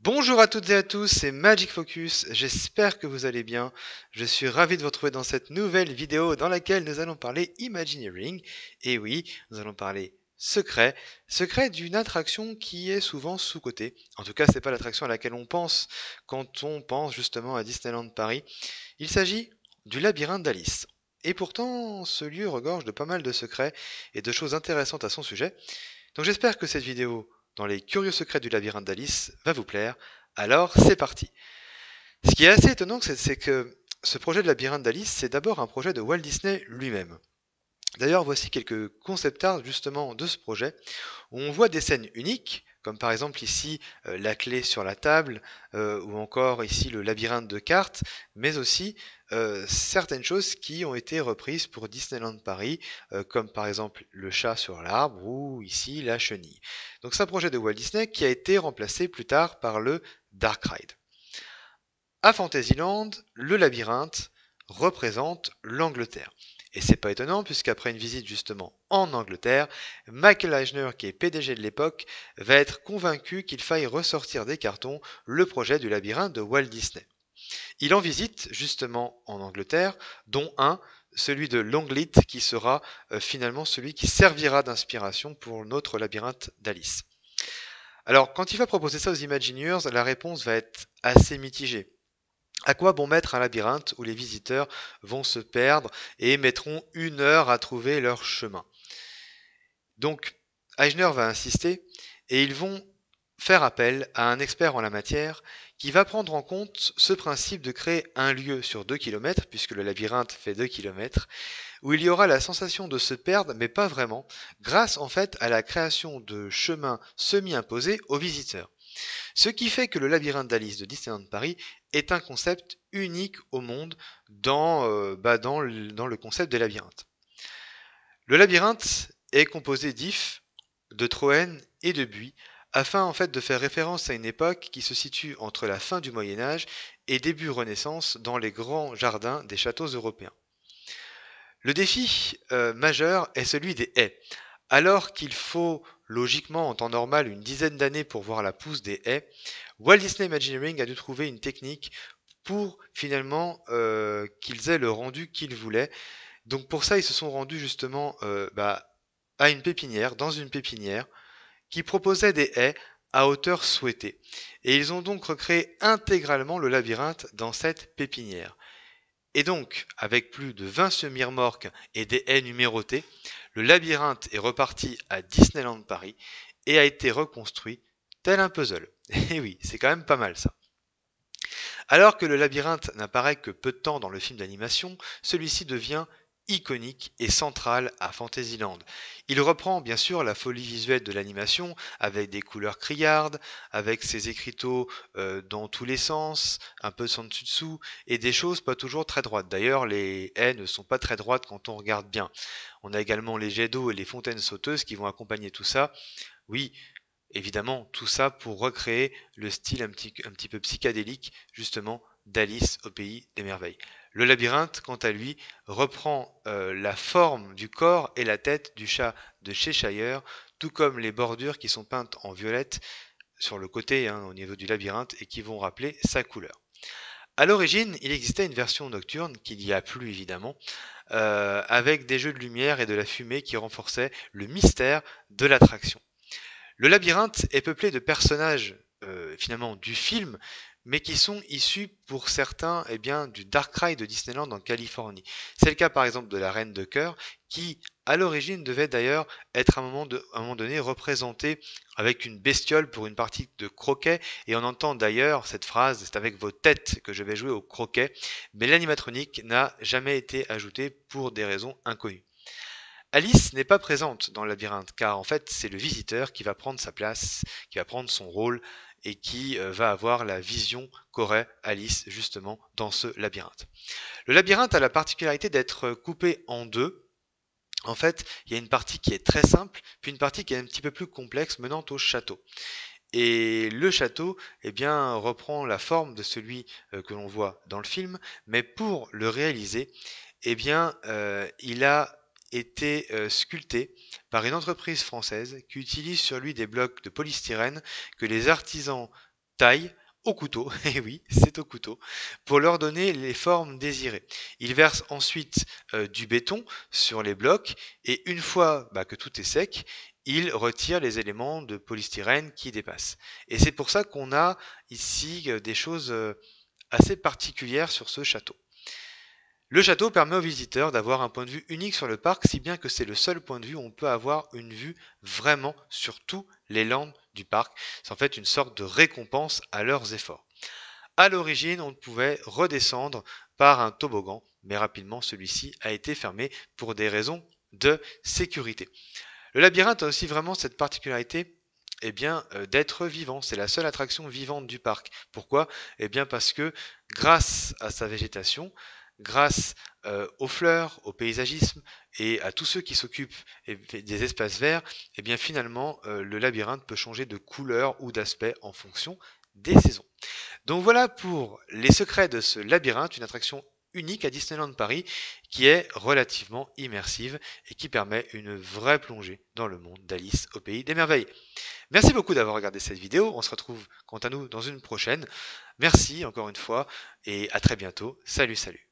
Bonjour à toutes et à tous, c'est Magic Focus, j'espère que vous allez bien. Je suis ravi de vous retrouver dans cette nouvelle vidéo dans laquelle nous allons parler Imagineering. Et oui, nous allons parler secret d'une attraction qui est souvent sous-cotée. En tout cas, c'est pas l'attraction à laquelle on pense quand on pense justement à Disneyland Paris. Il s'agit du labyrinthe d'Alice. Et pourtant, ce lieu regorge de pas mal de secrets et de choses intéressantes à son sujet. Donc j'espère que cette vidéo dans les curieux secrets du labyrinthe d'Alice va vous plaire. Alors c'est parti. Ce qui est assez étonnant, c'est que ce projet de labyrinthe d'Alice, c'est d'abord un projet de Walt Disney lui-même. D'ailleurs, voici quelques concept art justement de ce projet, où on voit des scènes uniques, comme par exemple ici la clé sur la table, ou encore ici le labyrinthe de cartes, mais aussi certaines choses qui ont été reprises pour Disneyland Paris, comme par exemple le chat sur l'arbre ou ici la chenille. Donc c'est un projet de Walt Disney qui a été remplacé plus tard par le Dark Ride. À Fantasyland, le labyrinthe représente l'Angleterre. Et c'est pas étonnant puisqu'après une visite justement en Angleterre, Michael Eisner, qui est PDG de l'époque, va être convaincu qu'il faille ressortir des cartons le projet du labyrinthe de Walt Disney. Il en visite justement en Angleterre, dont un, celui de Longleat, qui sera finalement celui qui servira d'inspiration pour notre labyrinthe d'Alice. Alors, quand il va proposer ça aux Imagineers, la réponse va être assez mitigée. À quoi bon mettre un labyrinthe où les visiteurs vont se perdre et mettront 1 heure à trouver leur chemin? Donc, Eisner va insister et ils vont faire appel à un expert en la matière qui va prendre en compte ce principe de créer un lieu sur 2 kilomètres, puisque le labyrinthe fait 2 kilomètres, où il y aura la sensation de se perdre, mais pas vraiment, grâce en fait à la création de chemins semi-imposés aux visiteurs. Ce qui fait que le labyrinthe d'Alice de Disneyland Paris est un concept unique au monde dans le concept des labyrinthes. Le labyrinthe est composé d'ifs, de troènes et de buis, afin en fait de faire référence à une époque qui se situe entre la fin du Moyen Âge et début Renaissance dans les grands jardins des châteaux européens. Le défi majeur est celui des haies. Alors qu'il faut logiquement en temps normal une dizaine d'années pour voir la pousse des haies, Walt Disney Imagineering a dû trouver une technique pour finalement qu'ils aient le rendu qu'ils voulaient. Donc pour ça, ils se sont rendus justement à une pépinière, dans une pépinière, qui proposait des haies à hauteur souhaitée. Et ils ont donc recréé intégralement le labyrinthe dans cette pépinière. Et donc, avec plus de 20 semi-remorques et des haies numérotées, le labyrinthe est reparti à Disneyland Paris et a été reconstruit tel un puzzle. Et oui, c'est quand même pas mal ça. Alors que le labyrinthe n'apparaît que peu de temps dans le film d'animation, celui-ci devient iconique et central à Fantasyland. Il reprend bien sûr la folie visuelle de l'animation avec des couleurs criardes, avec ses écriteaux dans tous les sens, un peu sans dessus-dessous et des choses pas toujours très droites. D'ailleurs, les haies ne sont pas très droites quand on regarde bien. On a également les jets d'eau et les fontaines sauteuses qui vont accompagner tout ça. Oui, évidemment, tout ça pour recréer le style un petit peu psychédélique, justement, d'Alice au pays des merveilles. Le labyrinthe, quant à lui, reprend la forme du corps et la tête du chat de Cheshire, tout comme les bordures qui sont peintes en violette sur le côté, hein, au niveau du labyrinthe, et qui vont rappeler sa couleur. À l'origine, il existait une version nocturne qui n'y a plus évidemment, avec des jeux de lumière et de la fumée qui renforçaient le mystère de l'attraction. Le labyrinthe est peuplé de personnages finalement du film, mais qui sont issus pour certains du Dark Ride de Disneyland en Californie. C'est le cas par exemple de la Reine de Cœur, qui à l'origine devait d'ailleurs être à un moment donné représentée avec une bestiole pour une partie de croquet, et on entend d'ailleurs cette phrase, c'est avec vos têtes que je vais jouer au croquet, mais l'animatronique n'a jamais été ajoutée pour des raisons inconnues. Alice n'est pas présente dans le labyrinthe, car en fait c'est le visiteur qui va prendre sa place, qui va prendre son rôle et qui va avoir la vision qu'aurait Alice justement dans ce labyrinthe. Le labyrinthe a la particularité d'être coupé en deux. En fait, il y a une partie qui est très simple, puis une partie qui est un petit peu plus complexe menant au château. Et le château, reprend la forme de celui que l'on voit dans le film, mais pour le réaliser, il a été sculpté par une entreprise française qui utilise sur lui des blocs de polystyrène que les artisans taille au couteau, et oui, c'est au couteau, pour leur donner les formes désirées. Ils versent ensuite du béton sur les blocs, et une fois que tout est sec, ils retirent les éléments de polystyrène qui dépassent. Et c'est pour ça qu'on a ici des choses assez particulières sur ce château. Le château permet aux visiteurs d'avoir un point de vue unique sur le parc, si bien que c'est le seul point de vue où on peut avoir une vue vraiment sur tous les lands du parc. C'est en fait une sorte de récompense à leurs efforts. À l'origine, on pouvait redescendre par un toboggan, mais rapidement celui-ci a été fermé pour des raisons de sécurité. Le labyrinthe a aussi vraiment cette particularité d'être vivant. C'est la seule attraction vivante du parc. Pourquoi? Parce que grâce à sa végétation, grâce aux fleurs, au paysagisme et à tous ceux qui s'occupent des espaces verts, finalement, le labyrinthe peut changer de couleur ou d'aspect en fonction des saisons. Donc voilà pour les secrets de ce labyrinthe, une attraction unique à Disneyland Paris qui est relativement immersive et qui permet une vraie plongée dans le monde d'Alice au pays des merveilles. Merci beaucoup d'avoir regardé cette vidéo, on se retrouve quant à nous dans une prochaine. Merci encore une fois et à très bientôt. Salut salut.